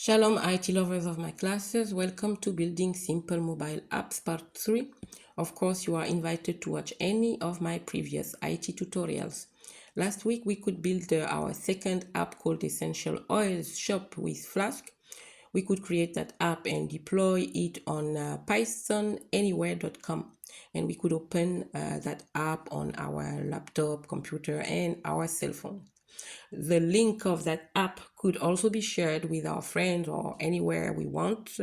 Shalom IT lovers of my classes, welcome to Building Simple Mobile Apps Part 3. Of course, you are invited to watch any of my previous IT tutorials. Last week, we could build our second app called Essential Oils Shop with Flask. We could create that app and deploy it on pythonanywhere.com, and we could open that app on our laptop, computer, and our cell phone. The link of that app could also be shared with our friends or anywhere we want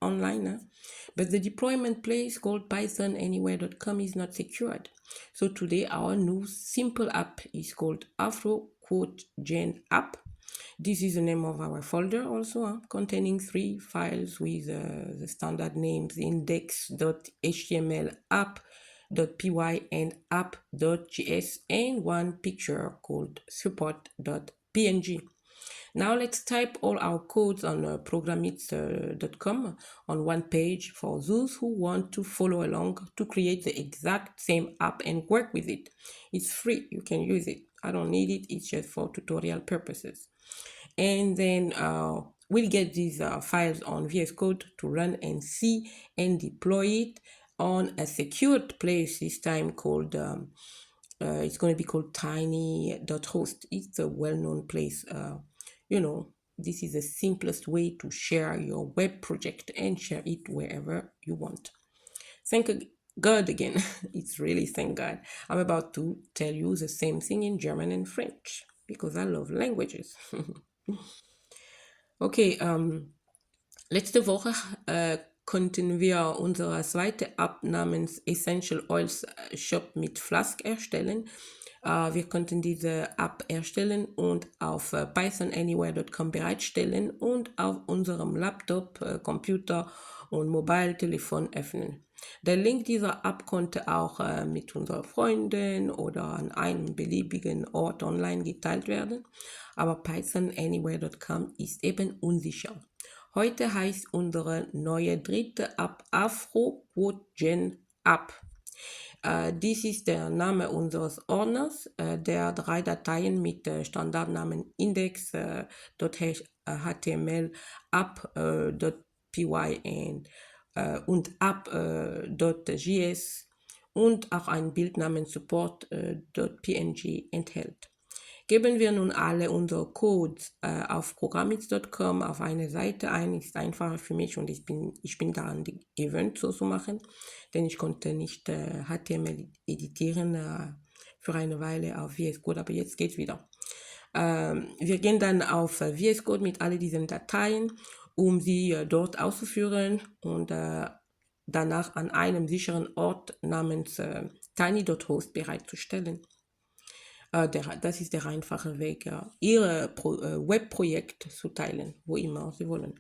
online. But the deployment place called pythonanywhere.com is not secured. So today our new simple app is called AfroQuoteGenApp. This is the name of our folder also, containing 3 files with the standard names Index.html, app.py, and app.js, and one picture called support.png. Now let's type all our codes on programit.com on one page for those who want to follow along to create the exact same app and work with it. It's free, you can use it. I don't need it, it's just for tutorial purposes. And then we'll get these files on VS Code to run and see and deploy it on a secured place this time called it's going to be called tiny.host. It's a well-known place. This is the simplest way to share your web project and share it wherever you want. Thank God again. It's really thank God. I'm about to tell you the same thing in German and French because I love languages. Okay, letzte Woche konnten wir unsere zweite App namens Essential Oils Shop mit Flask erstellen. Wir konnten diese App erstellen und auf pythonanywhere.com bereitstellen und auf unserem Laptop, Computer und Mobiltelefon öffnen. Der Link dieser App konnte auch mit unseren Freunden oder an einem beliebigen Ort online geteilt werden, aber pythonanywhere.com ist eben unsicher. Heute heißt unsere neue dritte App AfroQuoteGenApp. Dies ist der Name unseres Ordners, der 3 Dateien mit Standardnamen Index.html, app.py und app.js und auch ein Bild namens support.png enthält. Geben wir nun alle unsere Codes auf programmits.com auf eine Seite ein, ist einfacher für mich und ich bin daran gewöhnt, so zu machen, denn ich konnte nicht HTML editieren für eine Weile auf VS Code, aber jetzt geht's wieder. Wir gehen dann auf VS Code mit all diesen Dateien, um sie dort auszuführen und danach an einem sicheren Ort namens tiny.host bereitzustellen. Das ist der einfache Weg, Ihr Webprojekt zu teilen, wo immer Sie wollen.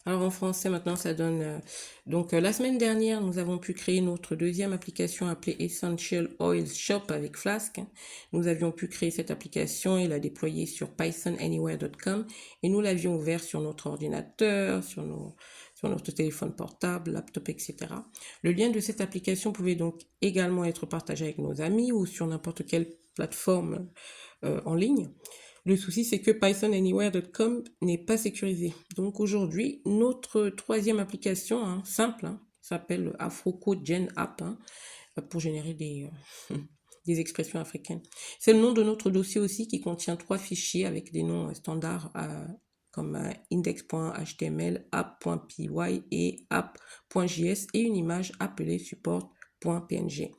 Alors en français maintenant ça donne... la semaine dernière nous avons pu créer notre deuxième application appelée Essential Oils Shop avec Flask. Nous avions pu créer cette application et la déployer sur pythonanywhere.com et nous l'avions ouvert sur notre ordinateur, sur notre téléphone portable, laptop, etc. Le lien de cette application pouvait donc également être partagé avec nos amis ou sur n'importe quelle plateforme en ligne. Le souci, c'est que pythonanywhere.com n'est pas sécurisé. Donc aujourd'hui, notre troisième application simple s'appelle AfroQuoteGenApp pour générer des expressions africaines. C'est le nom de notre dossier aussi qui contient 3 fichiers avec des noms standards comme index.html, app.py et app.js et une image appelée support.png.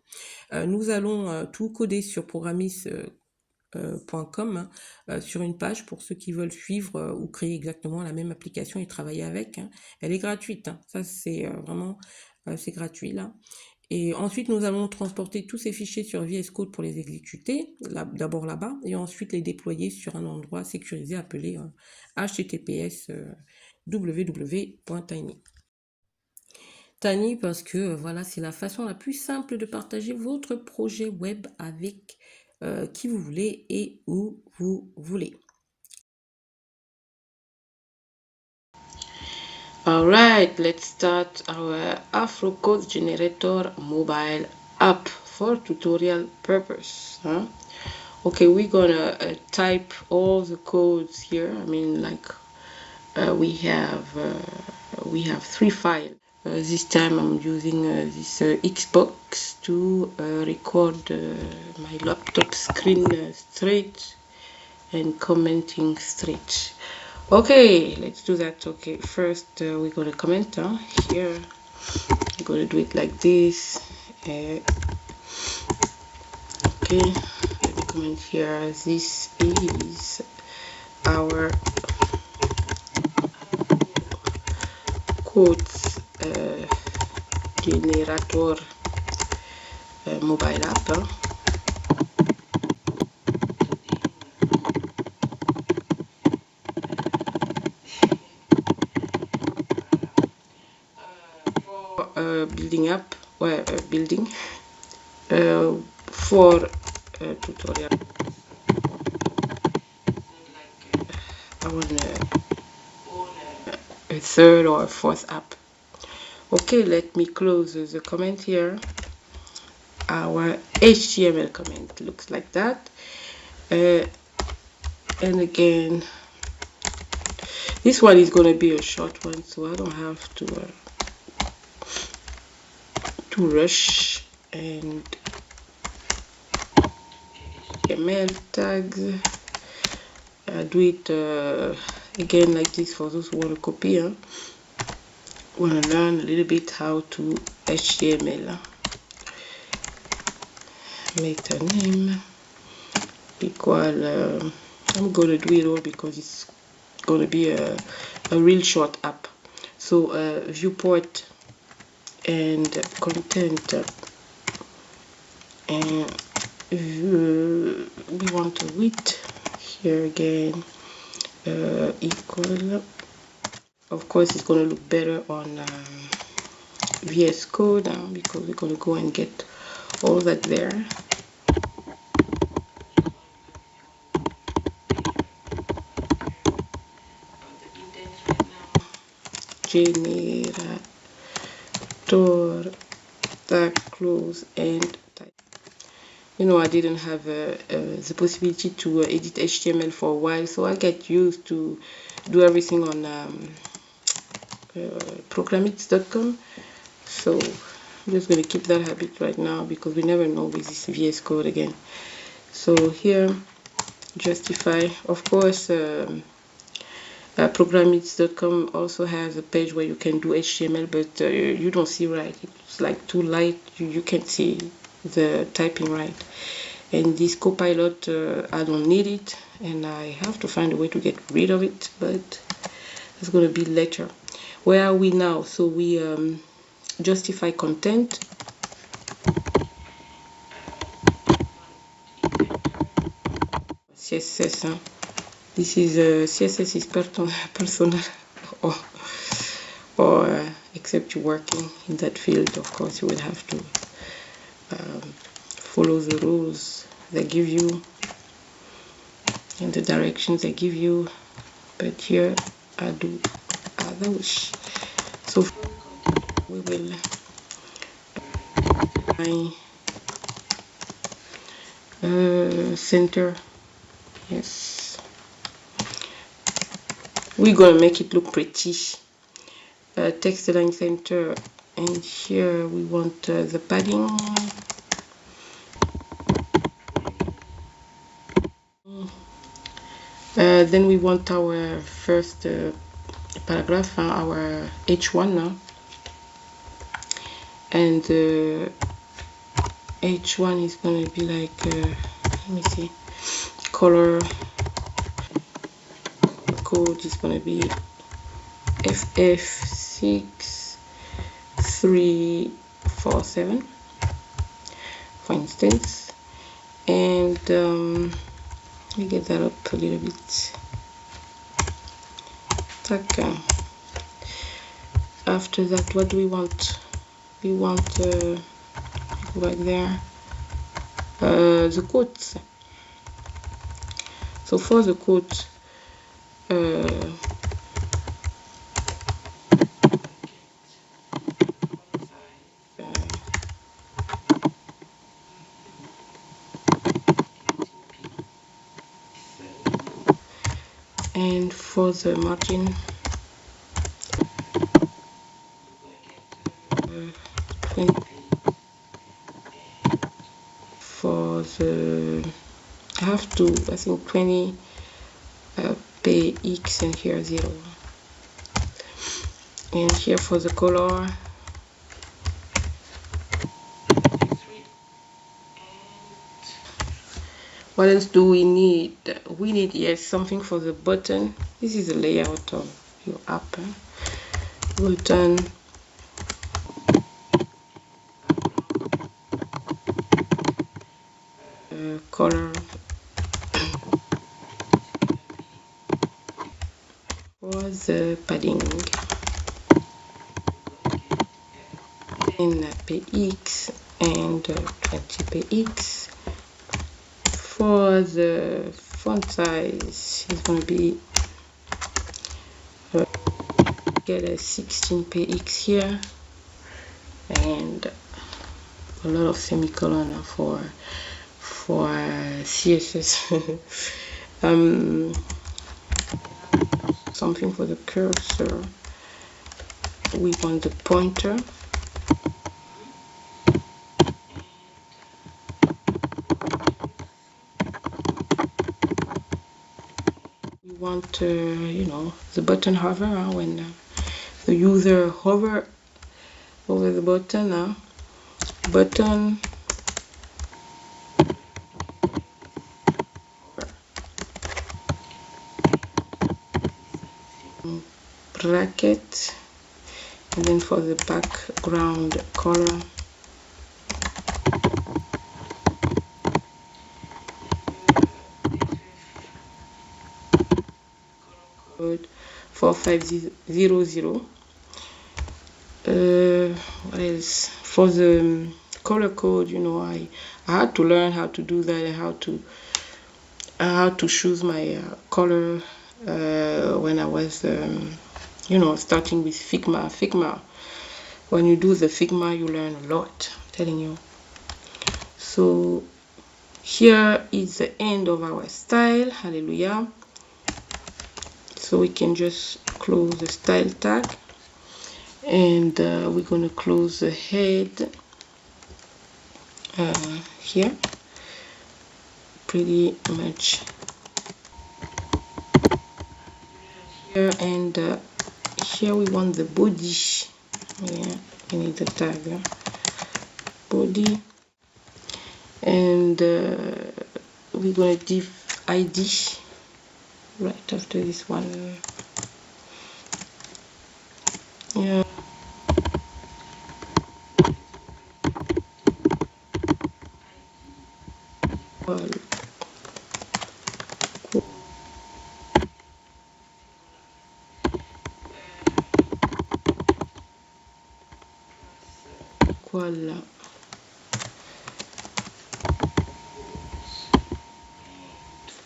Nous allons tout coder sur programmis.com sur une page pour ceux qui veulent suivre ou créer exactement la même application et travailler avec. Elle est gratuite, ça c'est vraiment c'est gratuit là. Et ensuite nous allons transporter tous ces fichiers sur VS Code pour les exécuter, d'abord là-bas, et ensuite les déployer sur un endroit sécurisé appelé https www.tiny. Tiny parce que voilà, c'est la façon la plus simple de partager votre projet web avec qui vous voulez et où vous voulez. Alright, let's start our AfroCode Generator mobile app for tutorial purpose. Okay, we're gonna type all the codes here. I mean, like we have 3 files. This time I'm using this Xbox to record my laptop screen straight and commenting straight. Okay, let's do that. Okay, first we're gonna comment here. I'm gonna do it like this. Okay, let me comment here. This is our quotes generator mobile app. Building app, well, building for tutorial. I want a third or a fourth app. Okay, let me close the comment here. Our HTML comment looks like that. And again, this one is going to be a short one, so I don't have to rush. And HTML tags, do it again like this for those who want to copy. Want to learn a little bit how to HTML. Meta name equal. I'm going to do it all because it's going to be a real short app. So viewport and content, and we want a width here again equal. Of course, it's going to look better on VS Code because we're going to go and get all that there. Generator, tag close and type. You know, I didn't have the possibility to edit HTML for a while, so I get used to do everything on programmits.com. So I'm just going to keep that habit right now because we never know with this VS Code again. So here, justify. Of course, programmits.com also has a page where you can do HTML, but you don't see right. It's like too light. You can't see the typing right. And this copilot, I don't need it, and I have to find a way to get rid of it, but it's going to be later. Where are we now? So we justify content. CSS. This is CSS is personal, or except you're working in that field. Of course, you will have to follow the rules they give you and the directions they give you. But here I do as I wish. So we will center. Yes, we're gonna make it look pretty. Text align center, and here we want the padding. Then we want our first paragraph, our H1 now, and H1 is going to be like let me see, color code is going to be FF6347 for instance, and let me get that up a little bit. Okay. After that, what do we want? We want right there the quotes. So for the quote, And for the margin, 20. For the, I have to, I think 20 px, and here 0. And here for the color, what else do we need? We need, yes, something for the button. This is the layout of your app. Button, color, for the padding, in px and 20 px. For the font size, it's going to be get a 16 px here, and a lot of semicolon for css. Something for the cursor, we want the pointer, we want you know, the button hover, when the user hover over the button, button bracket, and then for the background color, code 4500. What else? For the color code, you know, I had to learn how to do that, and how to choose my color when I was you know, starting with Figma. When you do the Figma, you learn a lot, I'm telling you. So here is the end of our style. Hallelujah. So we can just close the style tag, and we're going to close the head here, pretty much here. And here we want the body. Yeah, we need the tag, body, and we're going to div id right after this one. Yeah, well, equal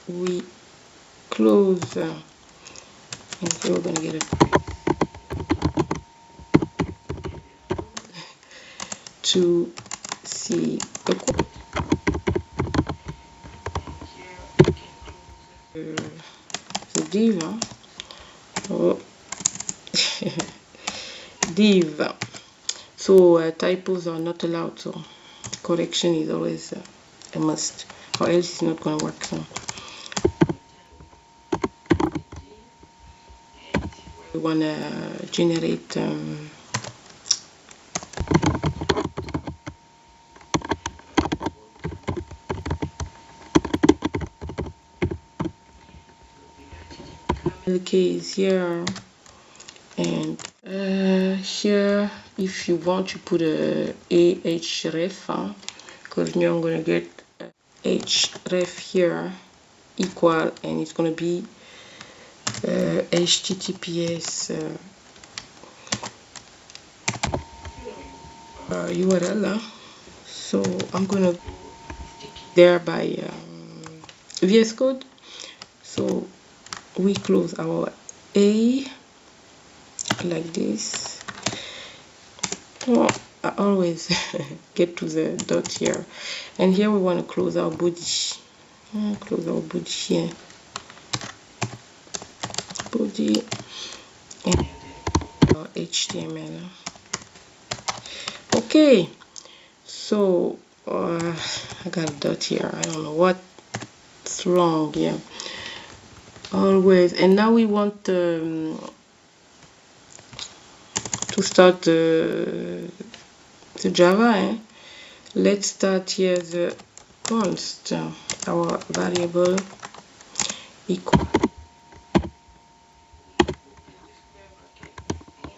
we close, and here we're going to get a to see the div, oh. Div. So typos are not allowed, so correction is always a must, or else it's not going to work. So we want to generate the case here, and here if you want to put a href, because now I'm going to get href here equal, and it's going to be https URL. So I'm going to there by VS Code. So we close our A like this. Oh, I always get to the dot here, and here we want to close our body. Close our body here. body and HTML. Okay, so I got a dot here. I don't know what's wrong here. Always, and now we want to start the Java. Let's start here the const, our variable equal.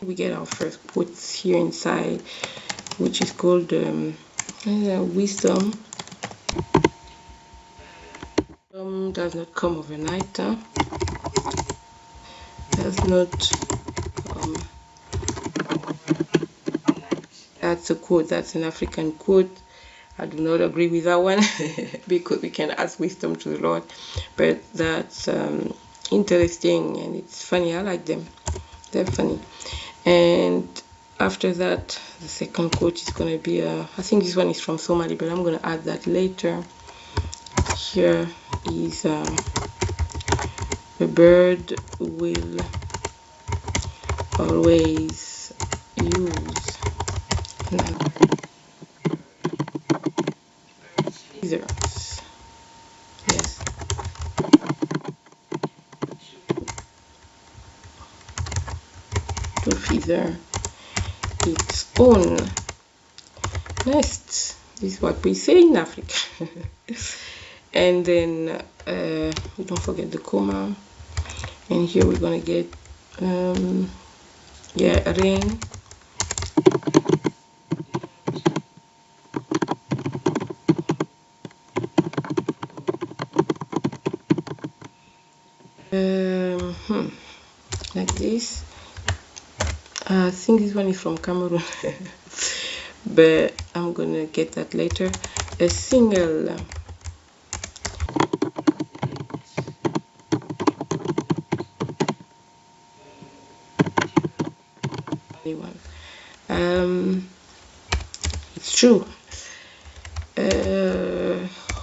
We get our first quotes here inside, which is called wisdom. Does not come overnight. Does not. That's a quote. That's an African quote. I do not agree with that one because we can ask wisdom to the Lord, but that's interesting and it's funny. I like them. They're funny. And after that, the second quote is going to be I think this one is from Somali, but I'm going to add that later. Here is a bird will always use feathers. Yes. To feather its own nest. This is what we say in Africa. And then we don't forget the comma. And here we're gonna get rain. Like this. I think this one is from Cameroon, but I'm gonna get that later. A single it's true.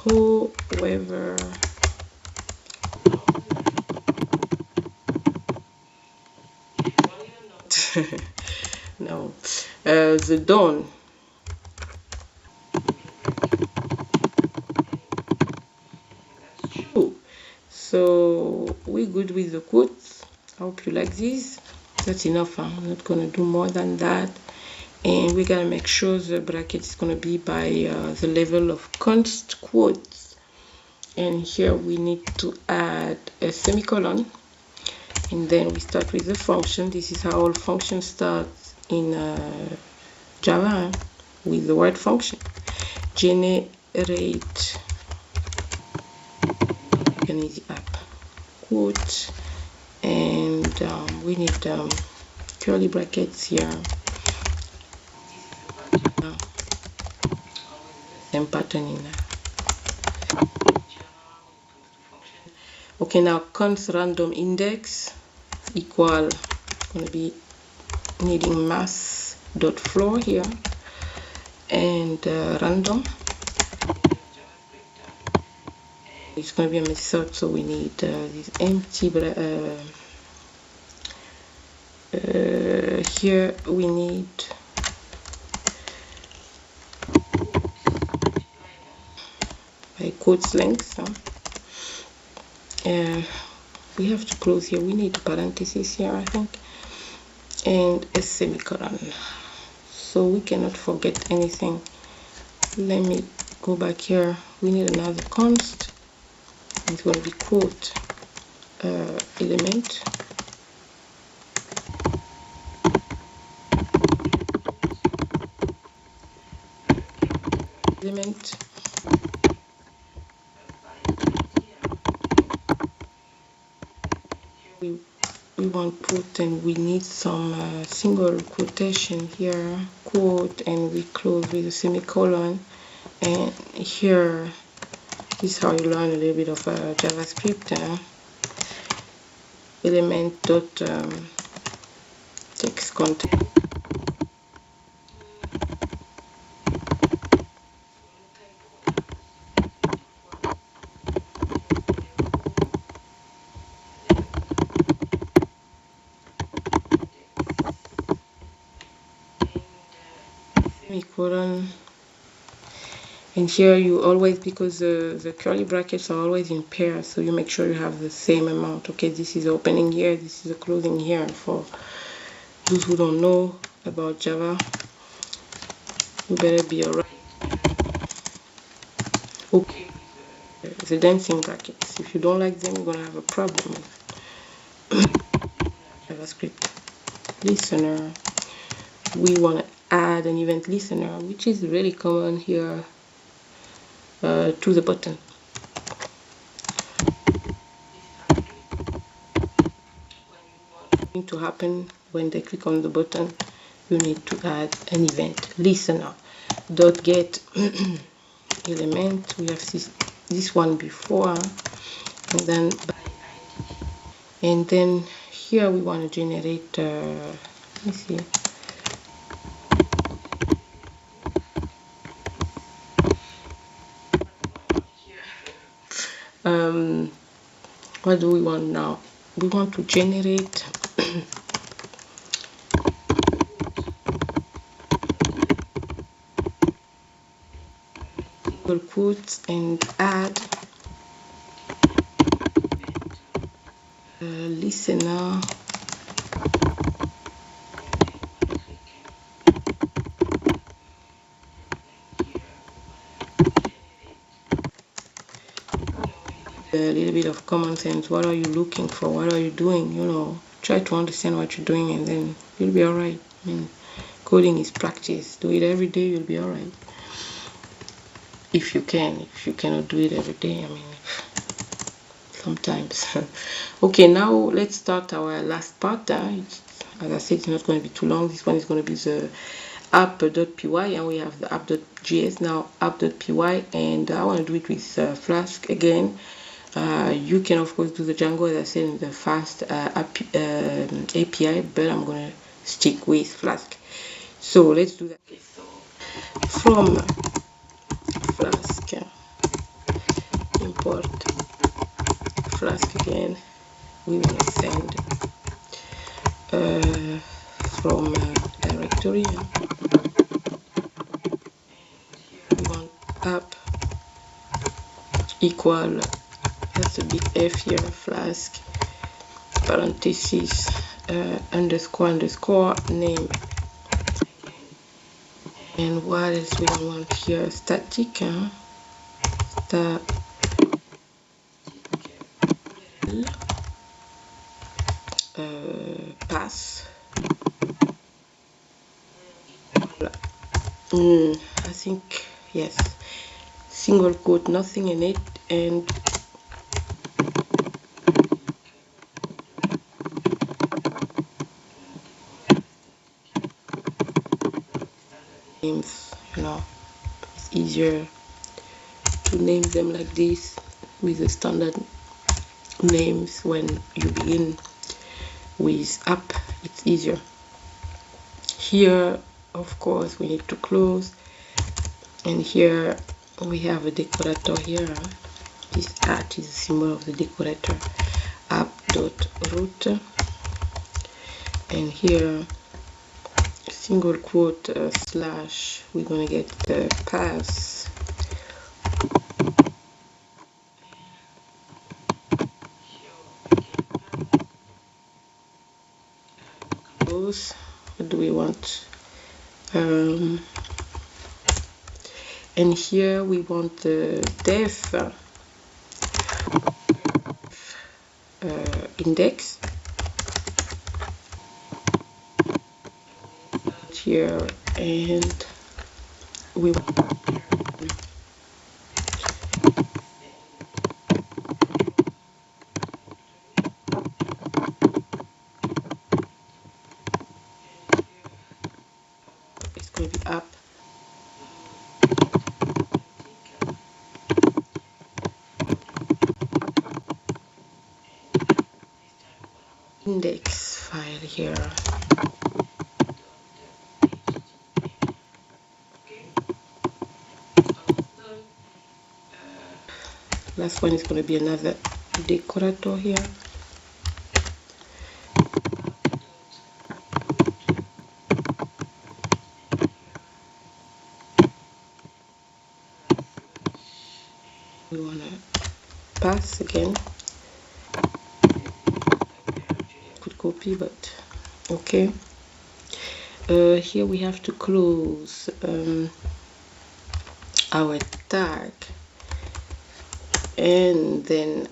Whoever no, the dawn. True. So we're good with the quotes. I hope you like this. That's enough. I'm not gonna do more than that. And we gotta make sure the bracket is gonna be by the level of const quotes. And here we need to add a semicolon. And then we start with the function. This is how all functions start in Java, with the word function. Generate an easy app quote, and we need curly brackets here. Same pattern in there. Okay, now const random index equal, going to be needing mass dot floor here, and random. It's going to be a method, so we need this empty here we need by quotes length. We have to close here. We need a parenthesis here, I think, and a semicolon, so we cannot forget anything. Let me go back here. We need another const. It's going to be quote element. We want quote, and we need some single quotation here, quote, and we close with a semicolon. And here is how you learn a little bit of JavaScript. Element dot text content. semicolon. And here you always, because the curly brackets are always in pairs, so you make sure you have the same amount. Okay, this is opening here, this is a closing here. For those who don't know about Java, you better be alright. Okay, the dancing brackets, if you don't like them, you're gonna have a problem with JavaScript. Listener, we want to add an event listener, which is really common here, to the button. To happen when they click on the button, you need to add an event listener. .get element, we have this one before, and then here we want to generate let me see, what do we want now? We want to generate single quotes and add listener a little bit of common sense. What are you looking for? What are you doing? You know, try to understand what you're doing, and then you'll be alright. I mean, coding is practice. Do it every day, you'll be alright. If you can. If you cannot do it every day, I mean, sometimes. Okay, now let's start our last part. As I said, it's not going to be too long. This one is going to be the app.py, and we have the app.js. Now app.py, and I want to do it with Flask again. You can of course do the Django, as I said, in the fast API, but I'm going to stick with Flask. So let's do that. From Flask, import Flask again. We want to send from directory. We want app equal, that's a big F here, Flask, parenthesis, underscore name. And what else we want here? Static, pass. I think yes. Single quote, nothing in it, and names. You know, it's easier to name them like this with the standard names. When you begin with app, it's easier. Here of course we need to close, and here we have a decorator here. This at is a symbol of the decorator, app.root, and here single quote slash, we're going to get the pass. What do we want? And here we want the def index here, and we it's going to be up. Index file here. Last one is going to be another decorator here. pass again. Could copy, but okay. Here we have to close our tag, and then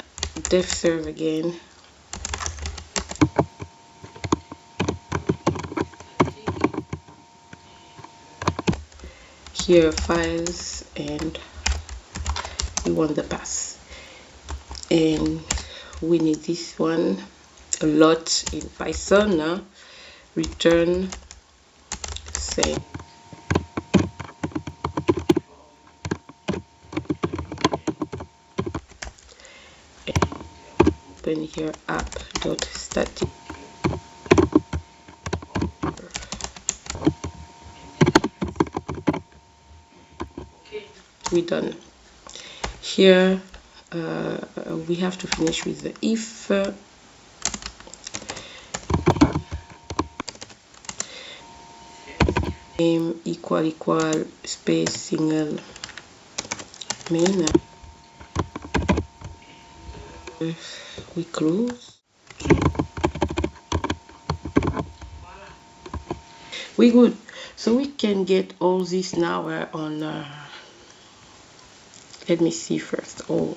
def serve again. Here files, and we want the pass, and we need this one a lot in Python now. Return same. Open here app.static. We done. Here we have to finish with the if. Name equal space single main. We close. We good. So we can get all this now on. Let me see first all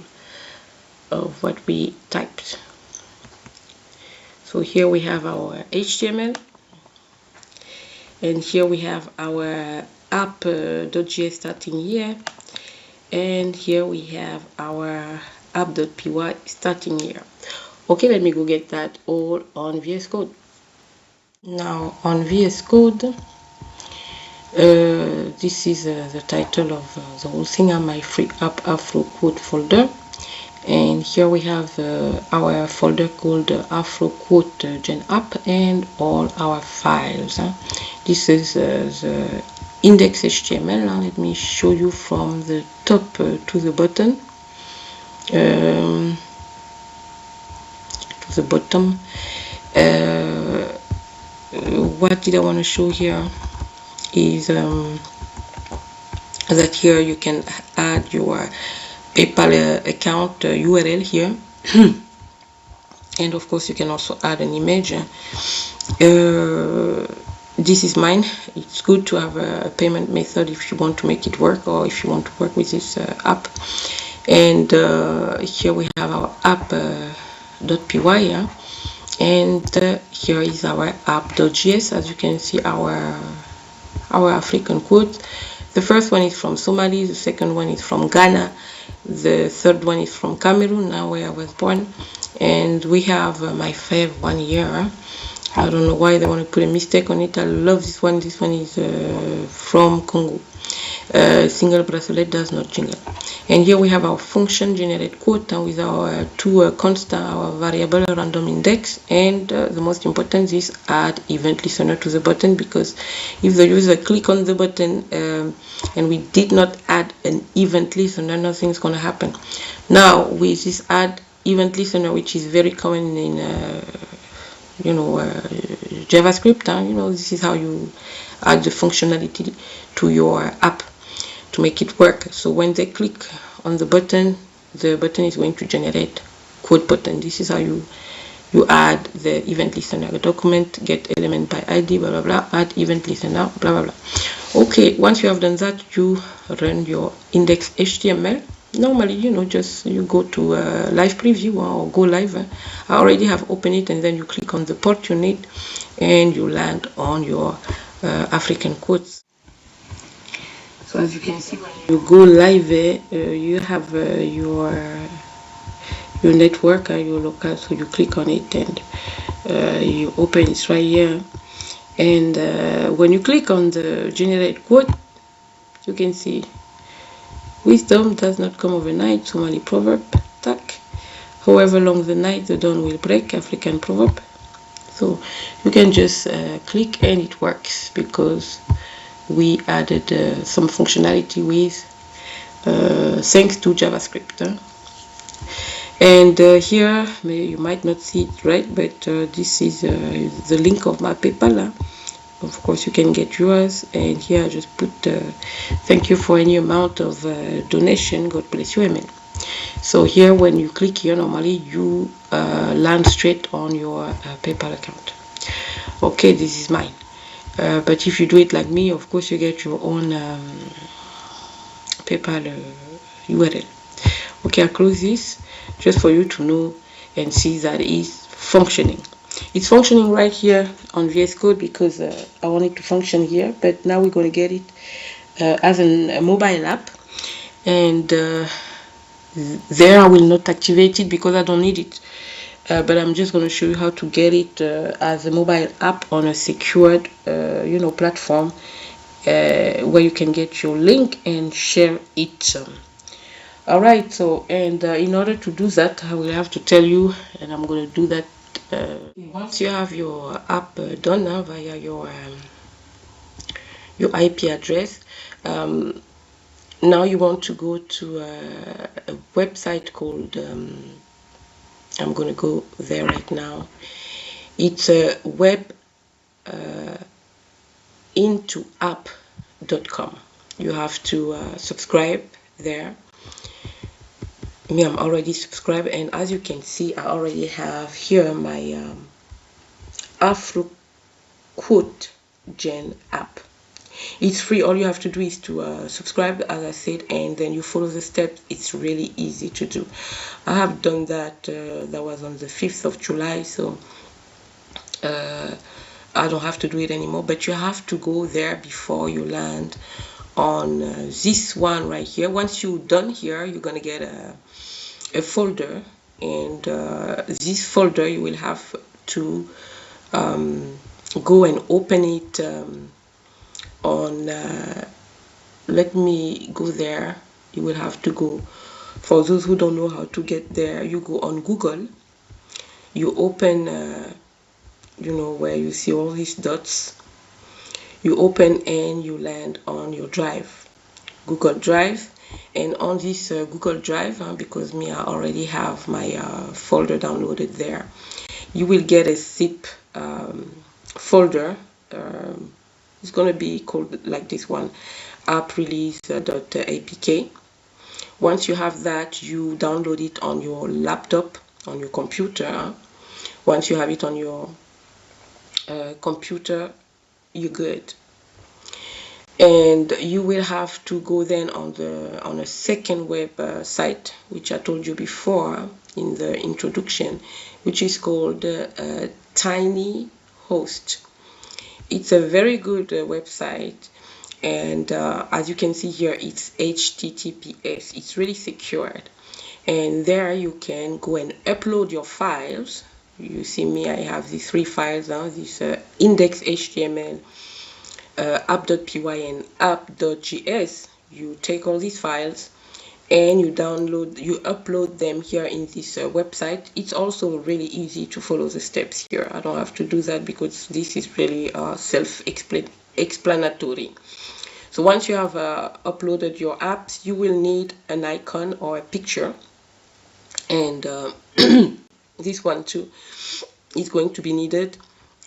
of what we typed. So here we have our HTML, and here we have our app.js starting here, and here we have our app.py starting here. Okay, let me go get that all on VS Code. Now on VS Code, this is the title of the whole thing on my free app AfroQuote folder, and here we have our folder called AfroQuoteGenApp and all our files. This is the Index.html. Let me show you from the top to the bottom. To the bottom. What did I want to show here is that here you can add your PayPal account URL here, and of course you can also add an image. This is mine. It's good to have a payment method if you want to make it work, or if you want to work with this app. And here we have our app.py, and here is our app.js. As you can see, our African quotes. The first one is from Somali, the second one is from Ghana, the third one is from Cameroon, now where I was born, and we have my fave one here. I don't know why they want to put a mistake on it. I love this one. This one is from Congo. Single bracelet does not jingle. And here we have our function generate quote with our two constant, our variable random index, and the most important is add event listener to the button, because if the user click on the button and we did not add an event listener, nothing's going to happen. Now with this add event listener, which is very common in JavaScript, this is how you add the functionality to your app to make it work. So when they click on the button is going to generate quote button. This is how you add the event listener. The document get element by ID, blah blah blah, add event listener, blah blah blah. Okay, once you have done that, you run your Index.html. Normally, just you go to live preview or go live. I already have opened it, and then you click on the port you need, and you land on your African quotes. So as you can see, when you go live, you have your network, your local. So you click on it, and you open it right here. And when you click on the generate quote, you can see wisdom does not come overnight, Somali proverb, tak. However long the night, the dawn will break, African proverb. So you can just click and it works, because we added some functionality with thanks to JavaScript. And here, you might not see it right, but this is the link of my PayPal. Of course, you can get yours, and here I just put thank you for any amount of donation. God bless you, amen. So here, when you click here, normally you land straight on your PayPal account. Okay, this is mine. But if you do it like me, of course you get your own PayPal URL. Okay, I close this just for you to know and see that it's functioning. It's functioning right here on VS Code because I want it to function here, but now we're going to get it as a mobile app, and there I will not activate it because I don't need it. But I'm just going to show you how to get it as a mobile app on a secured platform where you can get your link and share it. Alright, so and in order to do that, I will have to tell you, and I'm going to do that once you have your app done now via your IP address. Now you want to go to a website called I'm going to go there right now. It's a web into app.com. You have to subscribe there. Me, I'm already subscribed, and as you can see, I already have here my AfroQuoteGenApp. It's free. All you have to do is to subscribe, as I said, and then you follow the steps. It's really easy to do. I have done that. That was on the 5th of July, so I don't have to do it anymore. But you have to go there before you land on this one right here. Once you're done here, you're gonna get a folder, and this folder you will have to go and open it on let me go there. You will have to go, for those who don't know how to get there, you go on Google, you open where you see all these dots, you open and you land on your drive, Google Drive. And on this Google Drive, because me, I already have my folder downloaded there, you will get a zip folder. It's going to be called like this one, app.release.apk. Once you have that, you download it on your laptop, on your computer. Once you have it on your computer, you're good. And you will have to go then on a second website, which I told you before in the introduction, which is called Tiny Host. It's a very good website, and as you can see here, it's HTTPS. It's really secured, and there you can go and upload your files. You see me, I have these 3 files now. This Index.html, app.py, and app.js. You take all these files and you upload them here in this website. It's also really easy to follow the steps here. I don't have to do that because this is really self-explanatory. So once you have uploaded your apps, you will need an icon or a picture, and this one too is going to be needed.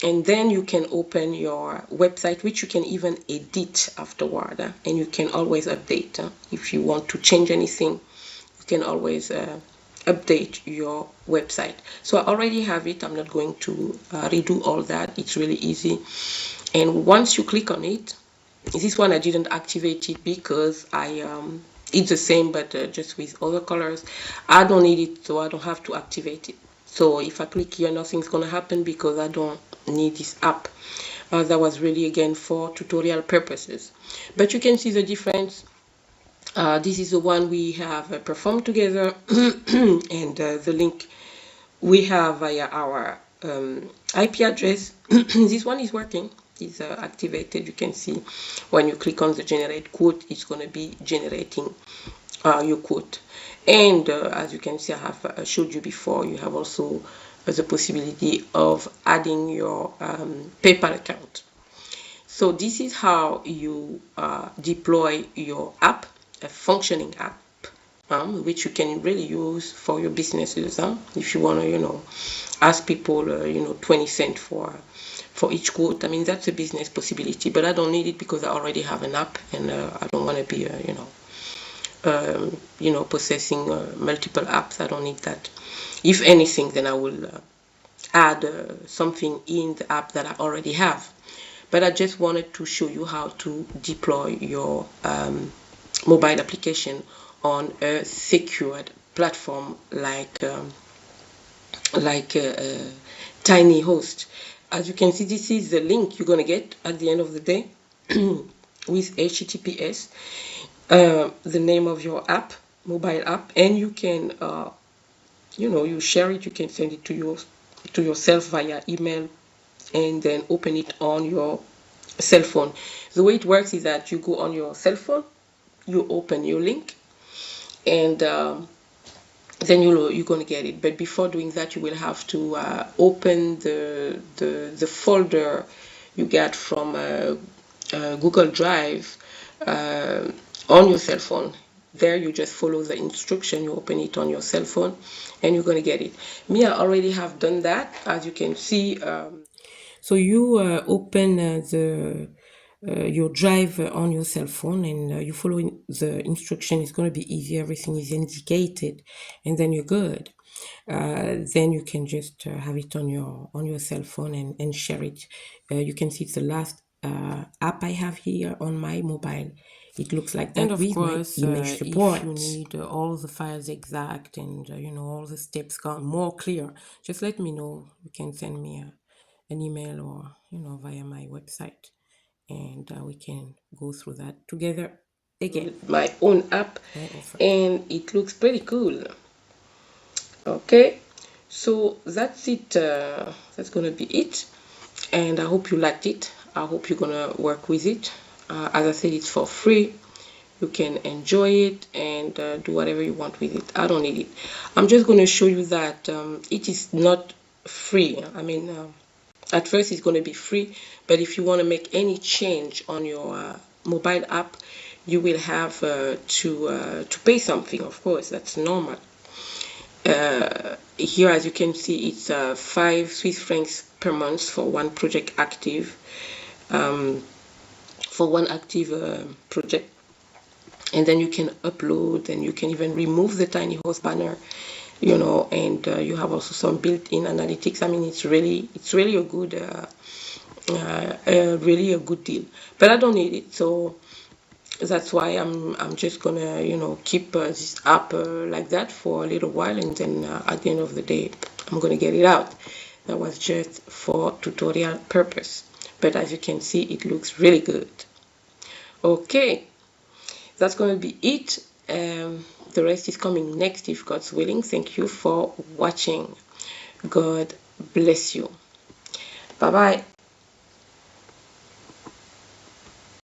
And then you can open your website, which you can even edit afterward, and you can always update. If you want to change anything, you can always update your website. So I already have it. I'm not going to redo all that. It's really easy. And once you click on it, this one I didn't activate it because it's the same, but just with other colors. I don't need it, so I don't have to activate it. So if I click here, nothing's gonna happen because I don't need this app. That was really again for tutorial purposes, but you can see the difference. This is the one we have performed together, and the link we have via our IP address. This one is working, is activated. You can see when you click on the generate quote, it's going to be generating your quote. And as you can see, I have showed you before, you have also the possibility of adding your PayPal account. So this is how you deploy your app, a functioning app, which you can really use for your businesses. If you want to, ask people, 20 cents for each quote. I mean, that's a business possibility, but I don't need it because I already have an app, and I don't want to be, processing multiple apps. I don't need that. If anything, then I will add something in the app that I already have. But I just wanted to show you how to deploy your mobile application on a secured platform like tiny host. As you can see, this is the link you're gonna get at the end of the day with HTTPS, the name of your app, mobile app, and you can you share it. You can send it to yourself via email, and then open it on your cell phone. The way it works is that you go on your cell phone, you open your link, and then you're going to get it. But before doing that, you will have to open the folder you get from Google Drive on your cell phone. There you just follow the instruction, you open it on your cell phone, and you're going to get it. Me, I already have done that, as you can see. So you open your drive on your cell phone, and you follow the instruction. It's going to be easy. Everything is indicated, and then you're good. Then you can just have it on your cell phone and share it. You can see it's the last app I have here on my mobile. It looks like that. And of course, image support. If you need all the files exact and all the steps more clear, just let me know. You can send me an email or via my website, and we can go through that together again. My own app, and it looks pretty cool. Okay, so that's it. That's gonna be it, and I hope you liked it. I hope you're gonna work with it. As I said, it's for free. You can enjoy it and do whatever you want with it. I don't need it. I'm just gonna show you that it is not free. I mean, at first it's going to be free, but if you want to make any change on your mobile app, you will have to pay something. Of course, that's normal. Here, as you can see, it's 5 Swiss francs per month for one project active, for one active project. And then you can upload, and you can even remove the tiny host banner, and you have also some built-in analytics. I mean, it's really a good really a good deal, but I don't need it, so that's why I'm just gonna keep this app like that for a little while, and then at the end of the day I'm gonna get it out. That was just for tutorial purpose, but as you can see, it looks really good. Okay, that's gonna be it. The rest is coming next, if God's willing. Thank you for watching. God bless you. Bye bye.